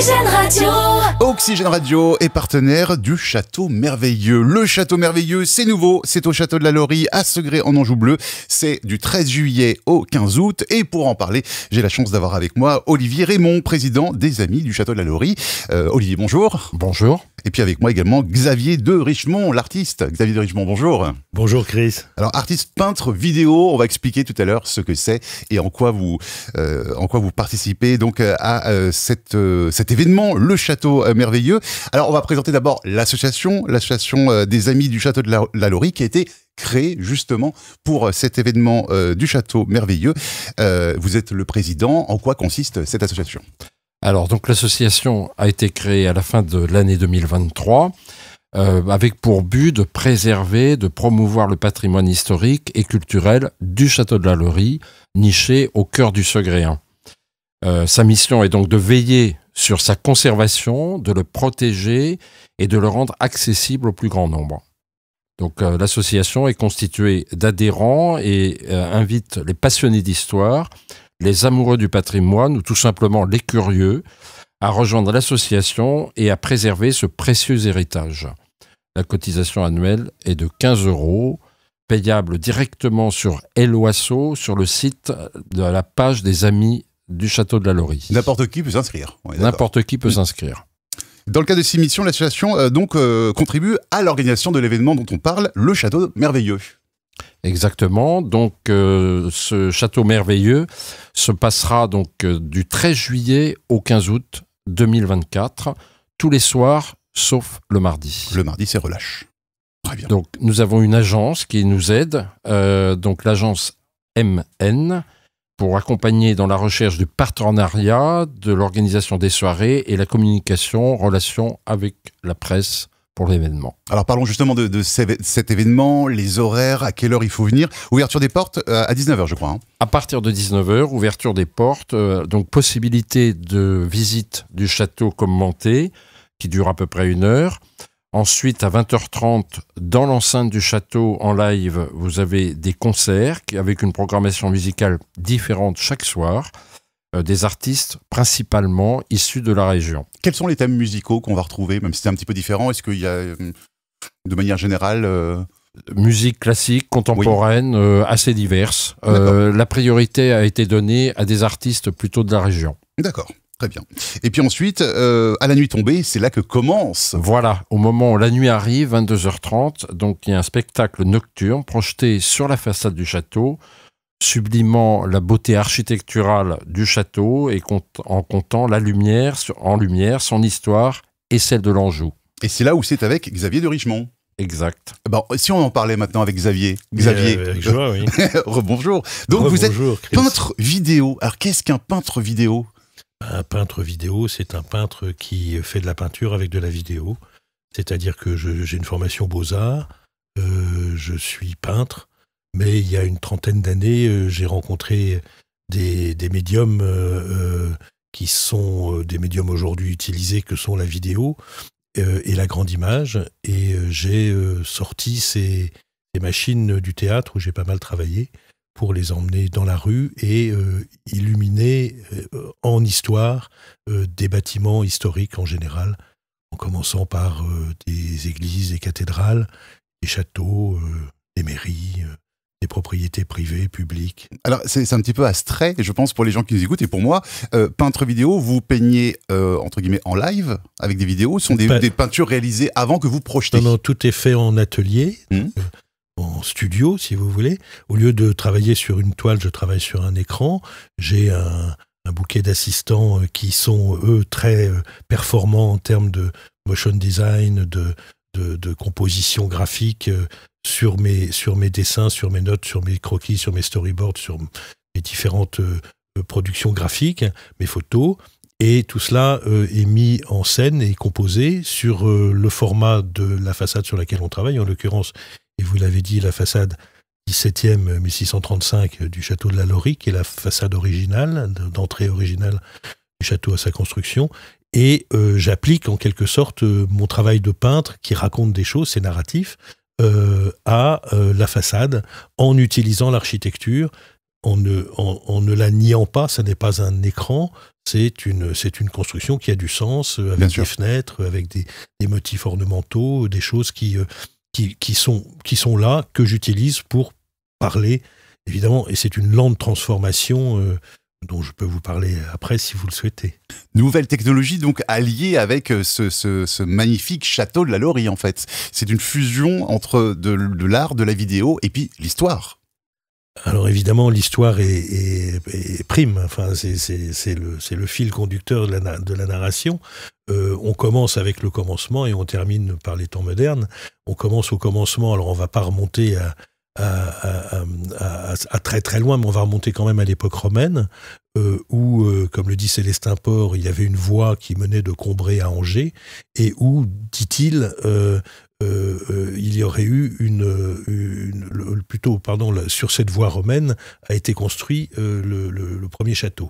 Oxygène Radio. Oxygène Radio est partenaire du Château Merveilleux. Le Château Merveilleux, c'est nouveau, c'est au Château de la Laurie, à Segré en Anjou Bleu. C'est du 13 juillet au 15 août. Et pour en parler, j'ai la chance d'avoir avec moi Olivier Raymond, président des Amis du Château de la Laurie. Olivier, bonjour. Bonjour. Et puis avec moi également Xavier de Richemont, l'artiste. Xavier de Richemont, bonjour. Bonjour Chris. Alors artiste peintre vidéo, on va expliquer tout à l'heure ce que c'est et en quoi vous participez donc à cet événement, le Château Merveilleux. Alors on va présenter d'abord l'association des Amis du Château de la Laurie qui a été créée justement pour cet événement du Château Merveilleux. Vous êtes le président. En quoi consiste cette association ? Alors, donc l'association a été créée à la fin de l'année 2023 avec pour but de préserver, de promouvoir le patrimoine historique et culturel du Château de la Laurie, niché au cœur du Segréen. Sa mission est donc de veiller sur sa conservation, de le protéger et de le rendre accessible au plus grand nombre. Donc l'association est constituée d'adhérents et invite les passionnés d'histoire, les amoureux du patrimoine ou tout simplement les curieux à rejoindre l'association et à préserver ce précieux héritage. La cotisation annuelle est de 15 €, payable directement sur Helloasso, sur le site de la page des Amis du Château de la Laurie. N'importe qui peut s'inscrire. N'importe qui peut s'inscrire. Dans le cadre de ces missions, l'association contribue à l'organisation de l'événement dont on parle, le Château Merveilleux. Exactement. Donc, ce Château Merveilleux se passera donc du 13 juillet au 15 août 2024, tous les soirs, sauf le mardi. Le mardi, c'est relâche. Très bien. Donc, nous avons une agence qui nous aide, donc l'agence MN, pour accompagner dans la recherche du partenariat, de l'organisation des soirées et la communication, relation avec la presse pour l'événement. Alors parlons justement de cet événement, les horaires, à quelle heure il faut venir. Ouverture des portes à 19h je crois. Hein. À partir de 19h, ouverture des portes, donc possibilité de visite du château commentée qui dure à peu près 1 heure. Ensuite, à 20h30, dans l'enceinte du château en live, vous avez des concerts avec une programmation musicale différente chaque soir. Des artistes principalement issus de la région. Quels sont les thèmes musicaux qu'on va retrouver, même si c'est un petit peu différent? Est-ce qu'il y a, de manière générale... Musique classique, contemporaine, oui. Assez diverses. La priorité a été donnée à des artistes plutôt de la région. D'accord, très bien. Et puis ensuite, à la nuit tombée, c'est là que commence. Voilà, au moment où la nuit arrive, 22h30, donc il y a un spectacle nocturne projeté sur la façade du château, sublimant la beauté architecturale du château et en comptant la lumière, son histoire et celle de l'Anjou. Et c'est là où c'est avec Xavier de Richemont. Exact. Bon, si on en parlait maintenant avec Xavier. Xavier. Avec joie, oui. Rebonjour. Donc vous êtes peintre vidéo. Alors qu'est-ce qu'un peintre vidéo? Un peintre vidéo, c'est un peintre qui fait de la peinture avec de la vidéo. C'est-à-dire que j'ai une formation beaux-arts, je suis peintre. Mais il y a une trentaine d'années, j'ai rencontré des médiums qui sont des médiums aujourd'hui utilisés, que sont la vidéo et la grande image. Et j'ai sorti ces machines du théâtre où j'ai pas mal travaillé pour les emmener dans la rue et illuminer en histoire des bâtiments historiques en général, en commençant par des églises, des cathédrales, des châteaux, des mairies, des propriétés privées, publiques. Alors, c'est un petit peu abstrait, je pense, pour les gens qui nous écoutent. Et pour moi, peintre vidéo, vous peignez, entre guillemets, en live, avec des vidéos. Ce sont des peintures réalisées avant que vous projetez. Non, tout est fait en atelier, en studio, si vous voulez. Au lieu de travailler sur une toile, je travaille sur un écran. J'ai un bouquet d'assistants qui sont, eux, très performants en termes de motion design, de composition graphique, sur mes dessins, sur mes notes, sur mes croquis, sur mes storyboards, sur mes différentes productions graphiques, mes photos. Et tout cela est mis en scène et composé sur le format de la façade sur laquelle on travaille, en l'occurrence, et vous l'avez dit, la façade 17e 1635 du château de la Laurie, qui est la façade originale, d'entrée originale du château à sa construction. Et j'applique en quelque sorte mon travail de peintre qui raconte des choses, c'est narratif, à la façade en utilisant l'architecture en ne la niant pas, ça n'est pas un écran, c'est une construction qui a du sens, avec des fenêtres, avec des motifs ornementaux, des choses qui sont là, que j'utilise pour parler, évidemment, et c'est une lente transformation dont je peux vous parler après si vous le souhaitez. Nouvelle technologie donc alliée avec ce magnifique château de la Laurie en fait. C'est une fusion entre de l'art, de la vidéo et puis l'histoire. Alors évidemment l'histoire est prime, enfin, c'est le fil conducteur de la narration. On commence avec le commencement et on termine par les temps modernes. On commence au commencement, alors on ne va pas remonter à très très loin, mais on va remonter quand même à l'époque romaine, où, comme le dit Célestin Port, il y avait une voie qui menait de Combray à Angers, et où, dit-il, il y aurait eu sur cette voie romaine a été construit le premier château.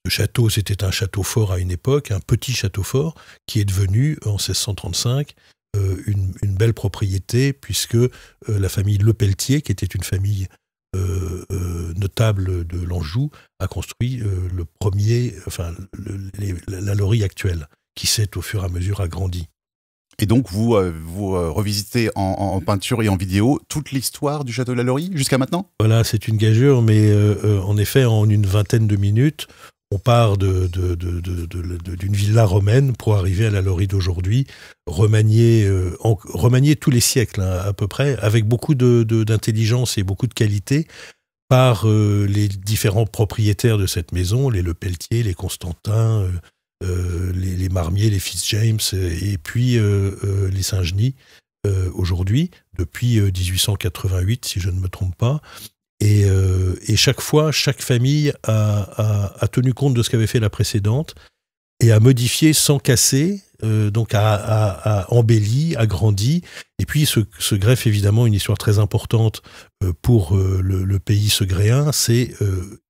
Le château, c'était un château fort à une époque, un petit château fort, qui est devenu, en 1635, une belle propriété, puisque la famille Lepelletier, qui était une famille notable de l'Anjou, a construit le premier, enfin, la Laurie actuelle, qui s'est au fur et à mesure agrandie. Et donc, vous revisitez en peinture et en vidéo toute l'histoire du château de la Laurie jusqu'à maintenant? Voilà, c'est une gageure, mais en effet, en une vingtaine de minutes, on part d'une villa romaine pour arriver à la Laurie d'aujourd'hui, remaniée tous les siècles, hein, à peu près, avec beaucoup d'intelligence et beaucoup de qualité, par les différents propriétaires de cette maison, les Lepelletier, les Constantin, les Marmier, les Fitzjames, et puis les Saint-Genis, aujourd'hui, depuis 1888, si je ne me trompe pas. Et chaque fois, chaque famille a tenu compte de ce qu'avait fait la précédente et a modifié sans casser, donc a embelli, agrandi. Et puis se greffe évidemment une histoire très importante pour le pays segréen. C'est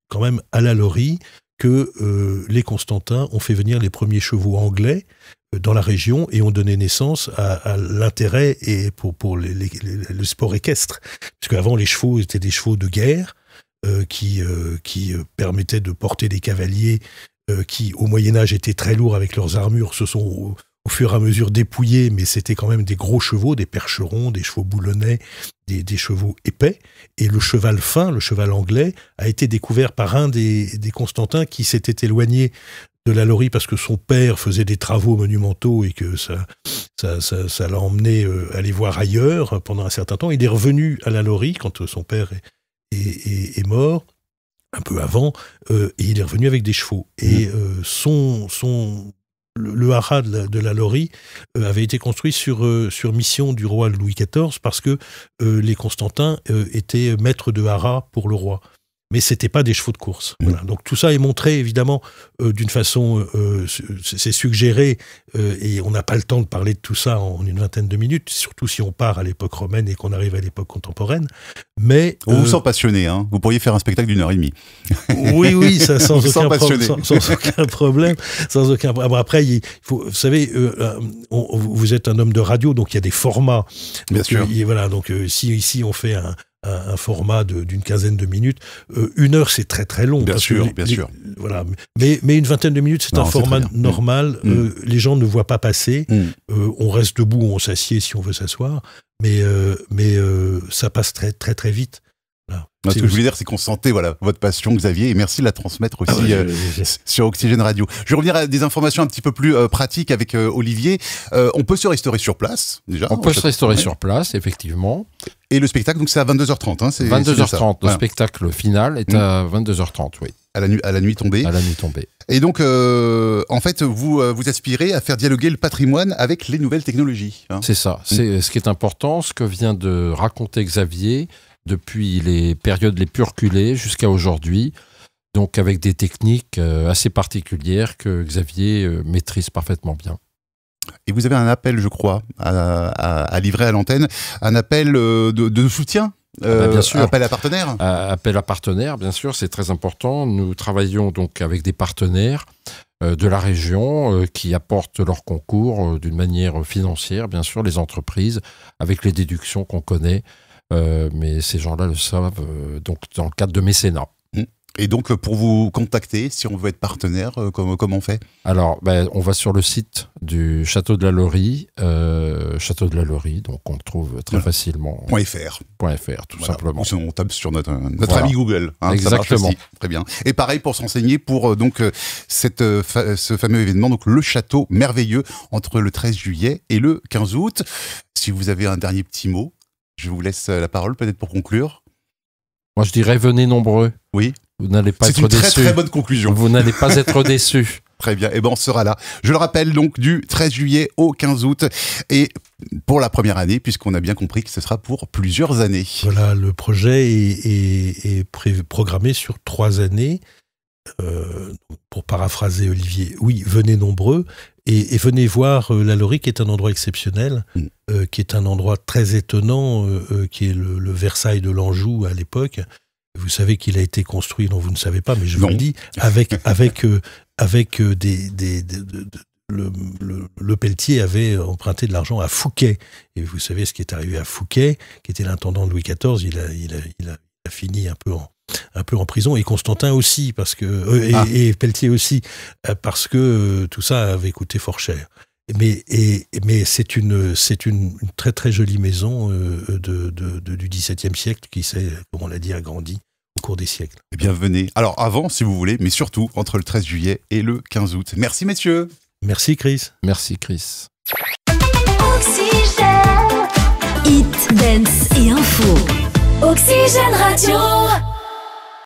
quand même à la Laurie que les Constantins ont fait venir les premiers chevaux anglais dans la région et ont donné naissance à l'intérêt et pour le sport équestre. Parce qu'avant, les chevaux étaient des chevaux de guerre qui permettaient de porter des cavaliers qui, au Moyen-Âge, étaient très lourds avec leurs armures, se sont au fur et à mesure dépouillés, mais c'était quand même des gros chevaux, des percherons, des chevaux boulonnais, des chevaux épais. Et le cheval fin, le cheval anglais, a été découvert par un des Constantins qui s'était éloigné de la Laurie parce que son père faisait des travaux monumentaux et que ça l'a emmené aller voir ailleurs pendant un certain temps. Il est revenu à la Laurie quand son père est mort, un peu avant, et il est revenu avec des chevaux. Et le haras de la Laurie avait été construit sur mission du roi Louis XIV parce que les Constantins étaient maîtres de haras pour le roi. Mais ce n'étaient pas des chevaux de course. Voilà. Donc tout ça est montré, évidemment, d'une façon... c'est suggéré, et on n'a pas le temps de parler de tout ça en une vingtaine de minutes, surtout si on part à l'époque romaine et qu'on arrive à l'époque contemporaine. Mais... On vous sent passionné, hein. Vous pourriez faire un spectacle d'1h30. Oui, ça, sans aucun problème. Sans aucun... Bon, après, vous savez, vous êtes un homme de radio, donc il y a des formats. Bien sûr. Voilà, donc si ici on fait un format d'une quinzaine de minutes. 1 heure, c'est très très long. Bien sûr. Voilà. Mais une vingtaine de minutes, c'est un format normal. Les gens ne voient pas passer. On reste debout, on s'assied si on veut s'asseoir. Mais ça passe très très très vite. Voilà. Ce que je voulais dire, c'est qu'on sentait votre passion, Xavier, et merci de la transmettre aussi sur Oxygène Radio. Je vais revenir à des informations un petit peu plus pratiques avec Olivier. On peut se restaurer sur place, déjà. On peut se restaurer sur place, effectivement. Et le spectacle, donc c'est à 22h30. Hein, 22h30, le spectacle final est à 22h30, oui. À la nuit tombée. À la nuit tombée. Et donc, en fait, vous aspirez à faire dialoguer le patrimoine avec les nouvelles technologies. Hein. C'est ça. C'est ce qui est important, ce que vient de raconter Xavier, depuis les périodes les plus reculées jusqu'à aujourd'hui, donc avec des techniques assez particulières que Xavier maîtrise parfaitement bien. Et vous avez un appel, je crois, à livrer à l'antenne, un appel de soutien, bien sûr. Appel à partenaires. Appel à partenaires, bien sûr, c'est très important. Nous travaillons donc avec des partenaires de la région qui apportent leur concours d'une manière financière, bien sûr, les entreprises, avec les déductions qu'on connaît. mais ces gens-là le savent, donc dans le cadre de mécénat. Et donc, pour vous contacter, si on veut être partenaire, comment on fait? Alors, on va sur le site du Château de la Laurie, donc on le trouve très facilement. .fr, tout simplement. On tape sur notre ami Google. Exactement. Très bien. Et pareil pour s'enseigner pour ce fameux événement, donc le Château Merveilleux, entre le 13 juillet et le 15 août. Si vous avez un dernier petit mot, je vous laisse la parole peut-être pour conclure. Moi, je dirais venez nombreux. Oui. Vous n'allez pas être déçus. C'est une très très bonne conclusion. Vous n'allez pas être déçus. Très bien. Et on sera là. Je le rappelle donc du 13 juillet au 15 août et pour la première année, puisqu'on a bien compris que ce sera pour plusieurs années. Voilà, le projet est programmé sur 3 années. Pour paraphraser Olivier, oui, venez nombreux et venez voir la Laurie, qui est un endroit exceptionnel, qui est un endroit très étonnant, qui est le Versailles de l'Anjou à l'époque. Vous savez qu'il a été construit, non, vous ne savez pas, mais je vous le dis, avec le Pelletier avait emprunté de l'argent à Fouquet. Et vous savez ce qui est arrivé à Fouquet, qui était l'intendant de Louis XIV. Il a fini un peu en prison, et Constantin aussi, parce que et Pelletier aussi, parce que tout ça avait coûté fort cher. Mais c'est une très très jolie maison du XVIIe siècle qui s'est, comme on l'a dit, agrandie au cours des siècles. Eh bien, venez. Alors avant, si vous voulez, mais surtout entre le 13 juillet et le 15 août. Merci messieurs. Merci Chris. Merci Chris. Oxygène. Hit, dance et info. Oxygène Radio.